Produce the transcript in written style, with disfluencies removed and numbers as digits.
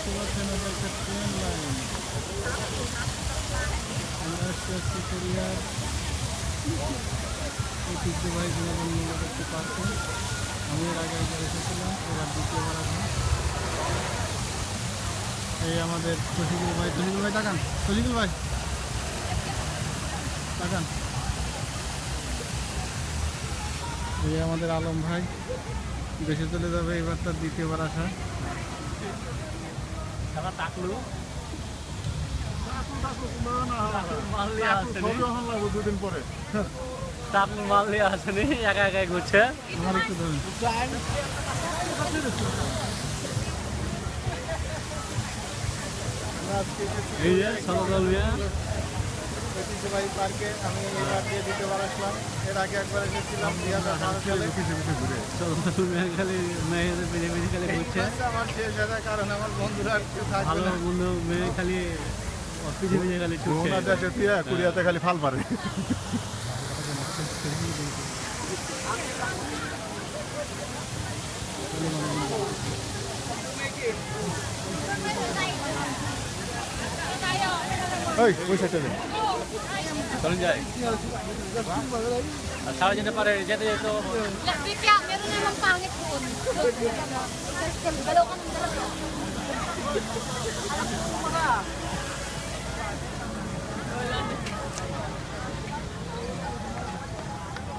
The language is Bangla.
দেখতে পাচ্ছেন এটা একটা ট্রেন লাইন। আমরা আসতে আসছি কোরিয়ার ঐতিহ্যবাহী বিনোদনমূলক একটি পার্কে। আমি এর আগে একবার এসেছিলাম, এবার দ্বিতীয়বার আসলাম। এই আমাদের শশীকুল ভাই তাকান, শশীকুল ভাই তাকান। এই আমাদের আলম ভাই দেশে চলে যাবে, এবার তার দ্বিতীয়বার আসা। দুদিন পরে মারলে আসেনি, একা একাই ঘুরছে। আমার একটু ধরুন। এই যে সরকাল মিয়া ঐতিহ্যবাহী পার্কে আমি এবার দিয়ে দ্বিতীয়বার আসলাম। এর আগে একবার এসেছিলাম 2012 সালে। সরকাল মিয়া খালি মেয়েদের বেরিয়ে বেরিয়ে খালি ঘুরছে। আমার শেষ হয়ে কারণ আমার বন্ধুরা আর কেউ থাকবে ভালো না। বন্ধু মেয়ে খালি পিছিয়ে পিছিয়ে খালি ছুটছে। কোরিয়াতে খালি ফাল পারে। ওই সাইডে চলুন যাই। আর সারা যেতে পারে, যেতে যেতে Lebih kaya, meron namang pangit doon. Dalaw ka ng dalawa. Alam mo ba?